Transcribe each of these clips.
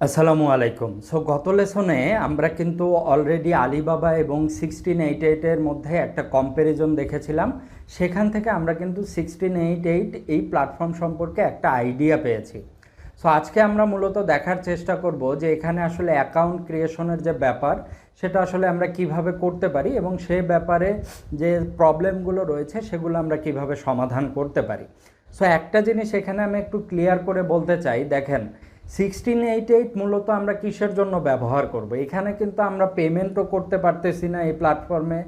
আসসালামু আলাইকুম। গত লেসনে আমরা কিন্তু অলরেডি আলিবাবা এবং 1688 এর মধ্যে একটা কম্প্যারিজন দেখেছিলাম। সেখান থেকে আমরা কিন্তু 1688 এই প্ল্যাটফর্ম সম্পর্কে একটা আইডিয়া পেয়েছি। আজকে আমরা মূলত দেখার চেষ্টা করব যে এখানে আসলে অ্যাকাউন্ট ক্রিয়েশনের যে ব্যাপার সেটা আসলে আমরা কিভাবে করতে পারি এবং সে ব্যাপারে যে প্রবলেমগুলো রয়েছে সেগুলো আমরা কিভাবে সমাধান করতে পারি। একটা জিনিস এখানে আমি একটু ক্লিয়ার করে বলতে চাই, দেখেন 1688 মূলত আমরা কিসের জন্য ব্যবহার করব। এখানে কিন্তু আমরা পেমেন্টও করতে পারতেছি না এই প্ল্যাটফর্মে,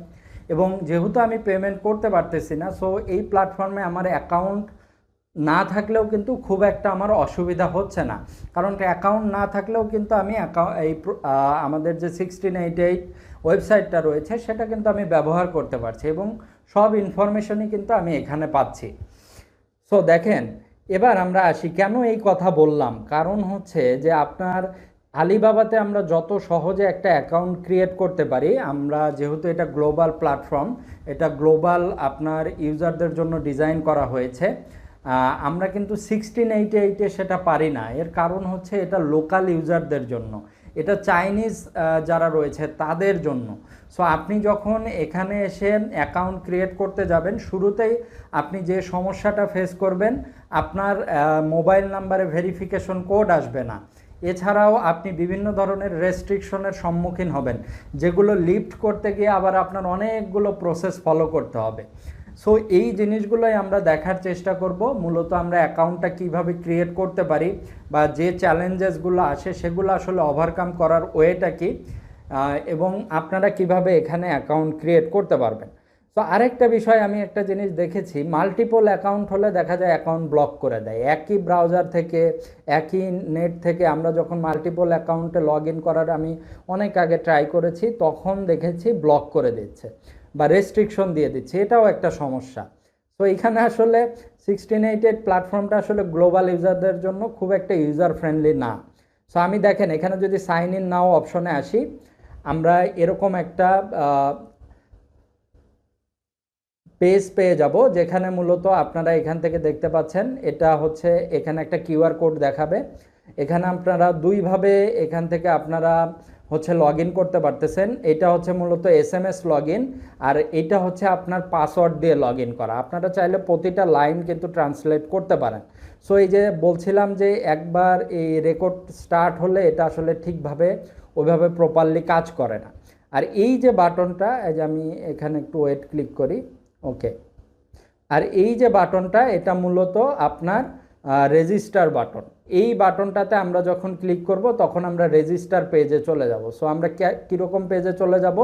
এবং যেহেতু আমি পেমেন্ট করতে পারতেছি না, এই প্ল্যাটফর্মে আমার অ্যাকাউন্ট না থাকলেও কিন্তু খুব একটা আমার অসুবিধা হচ্ছে না, কারণ অ্যাকাউন্ট না থাকলেও কিন্তু আমি আমাদের যে 1688 ওয়েবসাইটটা রয়েছে সেটা কিন্তু আমি ব্যবহার করতে পারছি এবং সব ইনফরমেশনই কিন্তু আমি এখানে পাচ্ছি। দেখেন, এবার আমরা আসি কেন এই কথা বললাম। কারণ হচ্ছে যে আপনার আলিবাবাতে আমরা যত সহজে একটা অ্যাকাউন্ট ক্রিয়েট করতে পারি, আমরা যেহেতু এটা গ্লোবাল প্ল্যাটফর্ম, এটা গ্লোবাল আপনার ইউজারদের জন্য ডিজাইন করা হয়েছে, আমরা কিন্তু 1688-এ সেটা পারি না। এর কারণ হচ্ছে এটা লোকাল ইউজারদের জন্য, এটা চাইনিজ যারা রয়েছে তাদের জন্য। আপনি যখন এখানে এসে অ্যাকাউন্ট ক্রিয়েট করতে যাবেন, শুরুতেই আপনি যে সমস্যাটা ফেস করবেন, আপনার মোবাইল নাম্বারে ভেরিফিকেশন কোড আসবে না। এছাড়াও আপনি বিভিন্ন ধরনের রেস্ট্রিকশনের সম্মুখীন হবেন, যেগুলো লিফট করতে গিয়ে আবার আপনার অনেকগুলো প্রসেস ফলো করতে হবে। এই জিনিসগুলোই আমরা দেখার চেষ্টা করব, মূলত আমরা অ্যাকাউন্টটা কিভাবে ক্রিয়েট করতে পারি বা যে চ্যালেঞ্জেসগুলো আসে সেগুলো আসলে ওভারকাম করার ওয়েটা কি, এবং আপনারা কিভাবে এখানে অ্যাকাউন্ট ক্রিয়েট করতে পারবেন। আরেকটা বিষয়, আমি একটা জিনিস দেখেছি, মাল্টিপল অ্যাকাউন্ট হলে দেখা যায় অ্যাকাউন্ট ব্লক করে দেয়। একই ব্রাউজার থেকে, একই নেট থেকে আমরা যখন মাল্টিপল অ্যাকাউন্টে লগ ইন করার আমি অনেক আগে ট্রাই করেছি, তখন দেখেছি ব্লক করে দিচ্ছে বা রেস্ট্রিকশন দিয়ে দিচ্ছে, এটাও একটা সমস্যা। এখানে আসলে 1688 প্ল্যাটফর্মটা আসলে গ্লোবাল ইউজারদের জন্য খুব একটা ইউজার ফ্রেন্ডলি না। আমি দেখেন এখানে যদি সাইন ইন নাও অপশনে আসি, আমরা এরকম একটা পেজ পেয়ে যাব, যেখানে মূলত আপনারা এখান থেকে দেখতে পাচ্ছেন, এটা হচ্ছে এখানে একটা কিউআর কোড দেখাবে। এখানে আপনারা দুইভাবে এখান থেকে আপনারা হচ্ছে লগ ইন করতে পারতেছেন। এটা হচ্ছে মূলত SMS লগ ইন, আর এটা হচ্ছে আপনার পাসওয়ার্ড দিয়ে লগ ইন করা। আপনারা চাইলে প্রতিটা লাইন কিন্তু ট্রান্সলেট করতে পারেন। এই যে বলছিলাম যে একবার এই রেকর্ড স্টার্ট হলে এটা আসলে ঠিকভাবে ওইভাবে প্রপারলি কাজ করে না। আর এই যে বাটনটা, এই যে আমি এখানে একটু ওয়েট ক্লিক করি, ওকে, আর এই যে বাটনটা, এটা মূলত আপনার রেজিস্টার বাটন। এই বাটনটাতে আমরা যখন ক্লিক করব তখন আমরা রেজিস্টার পেজে চলে যাব। আমরা কীরকম পেজে চলে যাব,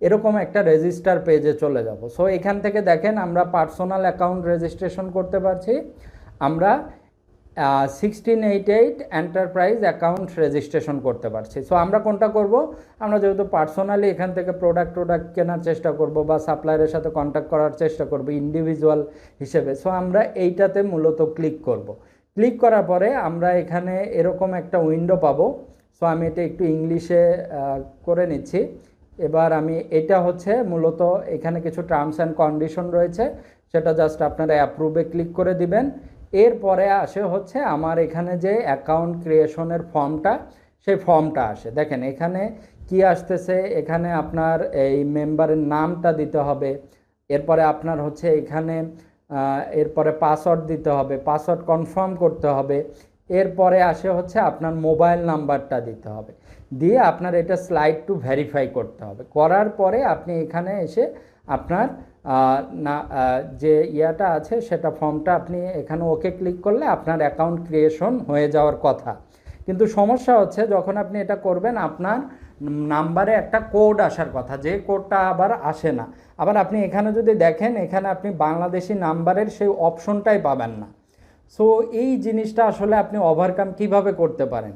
এরকম একটা রেজিস্টার পেজে চলে যাব। এখান থেকে দেখেন আমরা পার্সোনাল অ্যাকাউন্ট রেজিস্ট্রেশন করতে পারছি, আমরা 1688 এন্টারপ্রাইজ অ্যাকাউন্ট রেজিস্ট্রেশন করতে পারছি। আমরা কোনটা করব, আমরা যেহেতু পার্সোনালি এখান থেকে প্রোডাক্ট কেনার চেষ্টা করব বা সাপ্লায়ারের সাথে কন্ট্যাক্ট করার চেষ্টা করব ইন্ডিভিজুয়াল হিসেবে, আমরা এইটাতে মূলত ক্লিক করব। ক্লিক করার পরে আমরা এখানে এরকম একটা উইন্ডো পাবো। আমি এটা একটু ইংলিশে করে নিচ্ছি। এবার আমি এটা হচ্ছে মূলত এখানে কিছু টার্মস অ্যান্ড কন্ডিশন রয়েছে, সেটা জাস্ট আপনারা অ্যাপ্রুভে ক্লিক করে দিবেন। এরপরে আসে হচ্ছে আমার এখানে যে অ্যাকাউন্ট ক্রিয়েশনের ফর্মটা, সেই ফর্মটা আসে। দেখেন এখানে কি আসতেছে, এখানে আপনার এই মেম্বারের নামটা দিতে হবে, এরপরে আপনার হচ্ছে এখানে এরপরে পাসওয়ার্ড দিতে হবে, পাসওয়ার্ড কনফার্ম করতে হবে, এরপরে আসে হচ্ছে আপনার মোবাইল নাম্বারটা দিতে হবে, দিয়ে আপনার এটা স্লাইড টু ভেরিফাই করতে হবে। করার পরে আপনি এখানে এসে আপনার না যে ইয়াটা আছে সেটা ফর্মটা আপনি এখানে ওকে ক্লিক করলে আপনার অ্যাকাউন্ট ক্রিয়েশন হয়ে যাওয়ার কথা। কিন্তু সমস্যা হচ্ছে যখন আপনি এটা করবেন, আপনার নাম্বারে একটা কোড আসার কথা, যে কোডটা আবার আসে না। আবার আপনি এখানে যদি দেখেন, এখানে আপনি বাংলাদেশি নাম্বারের সেই অপশনটাই পাবেন না। এই জিনিসটা আসলে আপনি ওভারকাম কিভাবে করতে পারেন?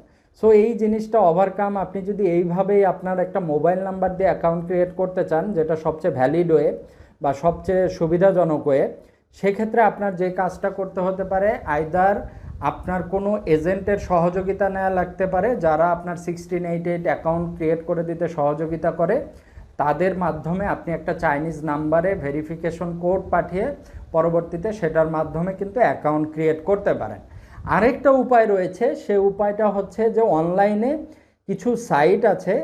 এই জিনিসটা ওভারকাম আপনি যদি এইভাবেই আপনার একটা মোবাইল নাম্বার দিয়ে অ্যাকাউন্ট ক্রিয়েট করতে চান, যেটা সবচেয়ে ভ্যালিড ওয়ে বা সবচেয়ে সুবিধাজনক ওয়ে, সেক্ষেত্রে আপনার যে কাজটা করতে হতে পারে, আইদার আপনার কোনো এজেন্টের সহযোগিতা নেওয়া লাগতে পারে, যারা আপনার 1688 অ্যাকাউন্ট ক্রিয়েট করে দিতে সহযোগিতা করে, তাদের মাধ্যমে আপনি একটা চাইনিজ নাম্বারে ভেরিফিকেশন কোড পাঠিয়ে পরবর্তীতে সেটার মাধ্যমে কিন্তু অ্যাকাউন্ট ক্রিয়েট করতে পারেন। আরেকটা উপায় রয়েছে, সে উপায়টা হচ্ছে যে অনলাইনে কিছু সাইট আছে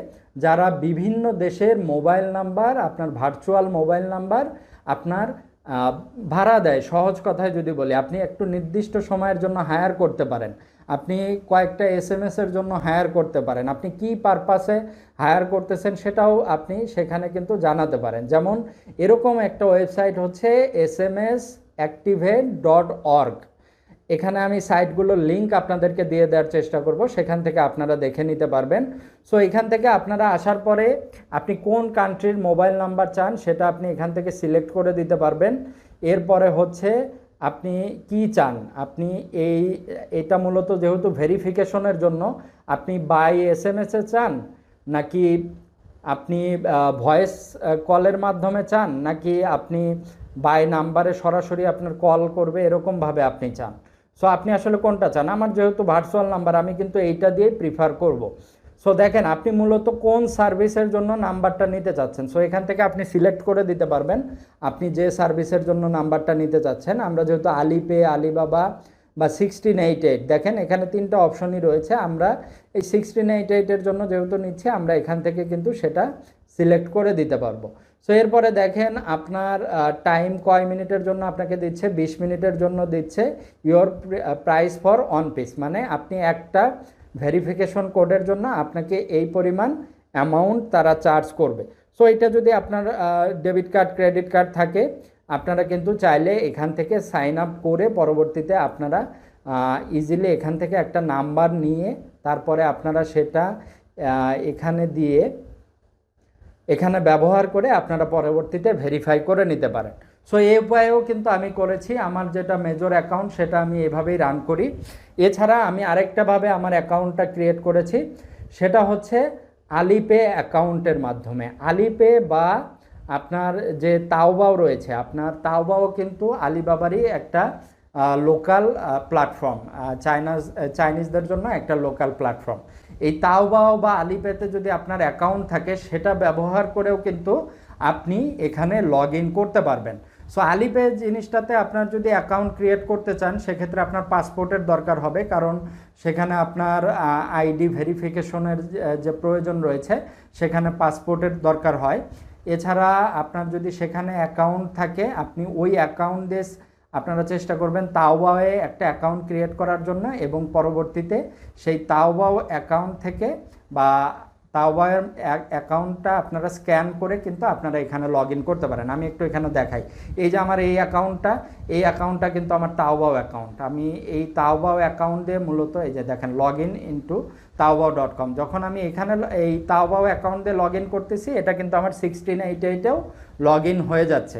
যারা বিভিন্ন দেশের মোবাইল নাম্বার, আপনার ভার্চুয়াল মোবাইল নাম্বার আপনার ভাড়া দেয়। সহজ কথায় যদি বলি, আপনি একটু নির্দিষ্ট সময়ের জন্য হায়ার করতে পারেন, আপনি কয়েকটা এসএমএসের জন্য হায়ার করতে পারেন, আপনি কি পারপাসে হায়ার করতেছেন সেটাও আপনি সেখানে কিন্তু জানাতে পারেন। যেমন এরকম একটা ওয়েবসাইট হচ্ছে smsactivate.org। এখানে আমি সাইটগুলোর লিঙ্ক আপনাদেরকে দিয়ে দেওয়ার চেষ্টা করব, সেখান থেকে আপনারা দেখে নিতে পারবেন। সো এখান থেকে আপনারা আসার পরে আপনি কোন কান্ট্রির মোবাইল নাম্বার চান সেটা আপনি এখান থেকে সিলেক্ট করে দিতে পারবেন। এরপরে হচ্ছে আপনি কি চান, আপনি এটা মূলত যেহেতু ভেরিফিকেশনের জন্য, আপনি বাই এসএমএসে চান, নাকি আপনি ভয়েস কলের মাধ্যমে চান, নাকি আপনি বাই নাম্বারে সরাসরি আপনার কল করবে এরকমভাবে আপনি চান। সো আপনি আসলে কোনটা চান? আমার যেহেতু ভার্চুয়াল নাম্বার, আমি কিন্তু এইটা দিয়ে প্রিফার করব। সো দেখেন আপনি মূলত কোন সার্ভিসের জন্য নাম্বারটা নিতে চাচ্ছেন। সো এখান থেকে আপনি সিলেক্ট করে দিতে পারবেন আপনি যে সার্ভিসের জন্য নাম্বারটা নিতে চাচ্ছেন। আমরা যেহেতু আলিপে, আলিবাবা বা 1688, দেখেন এখানে তিনটা অপশনই রয়েছে। আমরা এই 1688-এর জন্য যেহেতু নিচ্ছি, আমরা এখান থেকে কিন্তু সেটা সিলেক্ট করে দিতে পারবো। সো এরপরে দেখেন আপনার টাইম কয় মিনিটের জন্য আপনাকে দিচ্ছে, 20 মিনিটের জন্য দিচ্ছে। Your price for on piece, মানে আপনি একটা ভেরিফিকেশন কোডের জন্য আপনাকে এই পরিমাণ অ্যামাউন্ট তারা চার্জ করবে। সো এটা যদি আপনার ডেবিট কার্ড, ক্রেডিট কার্ড থাকে, আপনারা কিন্তু চাইলে এখান থেকে সাইন আপ করে পরবর্তীতে আপনারা ইজিলি এখান থেকে একটা নাম্বার নিয়ে তারপরে আপনারা সেটা এখানে দিয়ে এখানে ব্যবহার করে আপনারা পরবর্তীতে ভেরিফাই করে নিতে পারেন। সো এই উপায়েও কিন্তু আমি করেছি। আমার যেটা মেজর অ্যাকাউন্ট সেটা আমি এভাবেই রান করি। এছাড়া আমি আরেকটাভাবে আমার অ্যাকাউন্টটা ক্রিয়েট করেছি, সেটা হচ্ছে আলিপে অ্যাকাউন্টের মাধ্যমে। আলিপে বা আপনার যে তাওবাও রয়েছে, আপনার তাওবাও কিন্তু আলিবাবারই একটা লোকাল প্ল্যাটফর্ম, চাইনিজদের জন্য একটা লোকাল প্ল্যাটফর্ম। এই তাওবাও বা আলিপেতে যদি আপনার অ্যাকাউন্ট থাকে, সেটা ব্যবহার করেও কিন্তু আপনি এখানে লগ ইন করতে পারবেন। সো আলিপে জিনিসটাতে আপনার যদি অ্যাকাউন্ট ক্রিয়েট করতে চান, সেক্ষেত্রে আপনার পাসপোর্টের দরকার হবে, কারণ সেখানে আপনার আইডি ভেরিফিকেশনের যে প্রয়োজন রয়েছে, সেখানে পাসপোর্টের দরকার হয়। এছাড়া আপনার যদি সেখানে অ্যাকাউন্ট থাকে, আপনি ওই অ্যাকাউন্ট দিয়ে আপনারা চেষ্টা করবেন তাওবাওয়ে একটা অ্যাকাউন্ট ক্রিয়েট করার জন্য, এবং পরবর্তীতে সেই তাওবাও অ্যাকাউন্ট থেকে বা তাওবাওয়ের অ্যাকাউন্টটা আপনারা স্ক্যান করে কিন্তু আপনারা এখানে লগ ইন করতে পারেন। আমি একটু এখানে দেখাই। এই যে আমার এই অ্যাকাউন্টটা কিন্তু আমার তাওবাও অ্যাকাউন্ট। আমি এই তাওবাও অ্যাকাউন্ট দিয়ে মূলত এই যে দেখেন লগ ইন ইনটু taobao.com। যখন আমি এখানে এই তাওবাও অ্যাকাউন্ট দিয়ে লগ ইন করতেছি, এটা কিন্তু আমার 1688-এও লগ ইন হয়ে যাচ্ছে।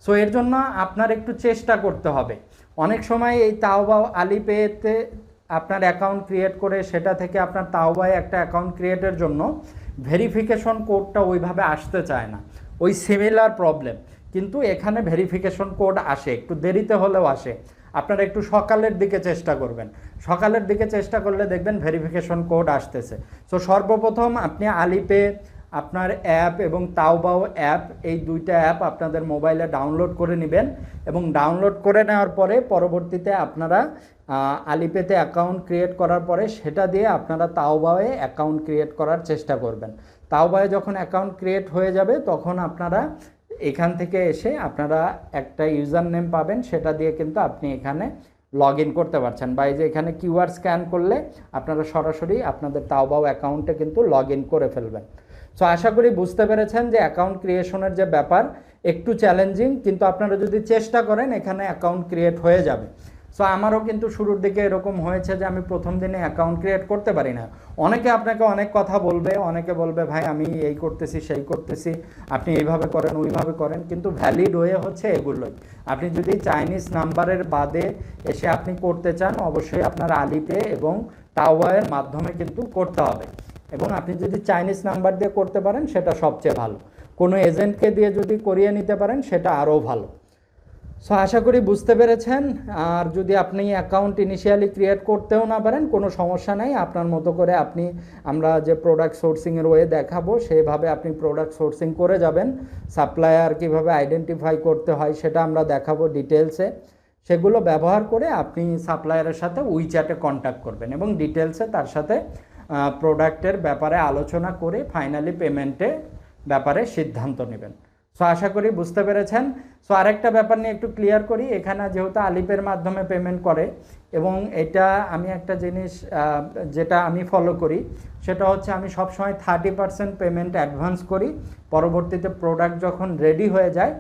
সো এর জন্য আপনার একটু চেষ্টা করতে হবে। অনেক সময় এই তাওবাও আলিপেতে আপনার অ্যাকাউন্ট ক্রিয়েট করে সেটা থেকে আপনার তাওবায় একটা অ্যাকাউন্ট ক্রিয়েটের জন্য ভেরিফিকেশন কোডটা ওইভাবে আসতে চায় না, ওই সিমিলার প্রবলেম। কিন্তু এখানে ভেরিফিকেশন কোড আসে, একটু দেরিতে হলেও আসে। আপনারা একটু সকালের দিকে চেষ্টা করবেন, সকালের দিকে চেষ্টা করলে দেখবেন ভেরিফিকেশন কোড আসতেছে। সো সর্বপ্রথম আপনি আলিপে আপনার অ্যাপ এবং তাওবাও অ্যাপ, এই দুইটা অ্যাপ আপনাদের মোবাইলে ডাউনলোড করে নেবেন, এবং ডাউনলোড করে নেওয়ার পরে পরবর্তীতে আপনারা আলিপেতে অ্যাকাউন্ট ক্রিয়েট করার পরে সেটা দিয়ে আপনারা তাওবাওয়ে অ্যাকাউন্ট ক্রিয়েট করার চেষ্টা করবেন। তাওবাওয়ে যখন অ্যাকাউন্ট ক্রিয়েট হয়ে যাবে, তখন আপনারা এখান থেকে এসে আপনারা একটা ইউজার নেম পাবেন, সেটা দিয়ে কিন্তু আপনি এখানে লগ ইন করতে পারছেন। বা এই যে এখানে কিউআর স্ক্যান করলে আপনারা সরাসরি আপনাদের তাওবাও অ্যাকাউন্টে কিন্তু লগ ইন করে ফেলবেন। সো আশা করি বুঝতে পেরেছেন যে অ্যাকাউন্ট ক্রিয়েশনের যে ব্যাপার একটু চ্যালেঞ্জিং, কিন্তু আপনারা যদি চেষ্টা করেন এখানে অ্যাকাউন্ট ক্রিয়েট হয়ে যাবে। সো আমারও কিন্তু শুরুর দিকে এরকম হয়েছে যে আমি প্রথম দিনে অ্যাকাউন্ট ক্রিয়েট করতে পারি না। অনেকে আপনাকে অনেক কথা বলবে, অনেকে বলবে ভাই আমি এই করতেছি সেই করতেছি, আপনি এইভাবে করেন ওইভাবে করেন, কিন্তু ভ্যালিড ওয়ে হচ্ছে এগুলোই। আপনি যদি চাইনিজ নাম্বারের বাদে এসে আপনি করতে চান, অবশ্যই আপনার আলিপে এবং তাওবাওয়ের মাধ্যমে কিন্তু করতে হবে। এবং আপনি যদি চাইনিজ নাম্বার দিয়ে করতে পারেন সেটা সবচেয়ে ভালো। কোনো এজেন্টকে দিয়ে যদি করিয়ে নিতে পারেন সেটা আরও ভালো। সো আশা করি বুঝতে পেরেছেন। আর যদি আপনি অ্যাকাউন্ট ইনিশিয়ালি ক্রিয়েট করতেও না পারেন, কোনো সমস্যা নেই, আপনার মতো করে আমরা যে প্রোডাক্ট সোর্সিংয়ের ওয়ে দেখাবো সেভাবে আপনি প্রোডাক্ট সোর্সিং করে যাবেন। সাপ্লায়ার কীভাবে আইডেন্টিফাই করতে হয় সেটা আমরা দেখাবো ডিটেলসে, সেগুলো ব্যবহার করে আপনি সাপ্লায়ারের সাথে উইচ্যাটে কন্ট্যাক্ট করবেন এবং ডিটেলসে তার সাথে প্রোডাক্টের ব্যাপারে আলোচনা করে ফাইনালি পেমেন্টে ব্যাপারে সিদ্ধান্ত নেবেন। সো আশা করি বুঝতে পেরেছেন। সো আরেকটা ব্যাপার নিয়ে একটু ক্লিয়ার করি, এখানে যেহেতু আলিপের মাধ্যমে পেমেন্ট করে এবং এটা আমি একটা জিনিস যেটা আমি ফলো করি সেটা হচ্ছে আমি সবসময় 30% পেমেন্ট অ্যাডভান্স করি। পরবর্তীতে প্রোডাক্ট যখন রেডি হয়ে যায়,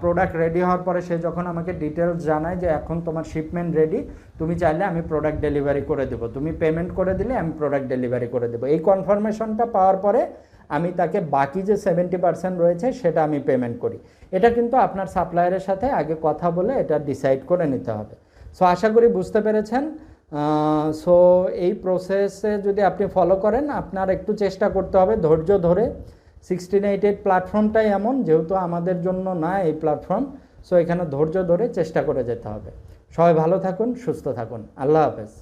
প্রোডাক্ট রেডি হওয়ার পরে সে যখন আমাকে ডিটেলস জানায় যে এখন তোমার শিপমেন্ট রেডি, তুমি চাইলে আমি প্রোডাক্ট ডেলিভারি করে দেবো, তুমি পেমেন্ট করে দিলে আমি প্রোডাক্ট ডেলিভারি করে দেবো, এই কনফার্মেশনটা পাওয়ার পরে আমি তাকে বাকি যে 70% রয়েছে সেটা আমি পেমেন্ট করি। এটা কিন্তু আপনার সাপ্লায়ারের সাথে আগে কথা বলে এটা ডিসাইড করে নিতে হবে। সো আশা করি বুঝতে পেরেছেন। সো এই প্রসেসে যদি আপনি ফলো করেন, আপনার একটু চেষ্টা করতে হবে ধৈর্য ধরে। 1688 প্ল্যাটফর্মটাই এমন, যেহেতু আমাদের জন্য না এই প্ল্যাটফর্ম, সো এখানে ধৈর্য ধরে চেষ্টা করে যেতে হবে। সবাই ভালো থাকুন, সুস্থ থাকুন, আল্লাহ হাফেজ।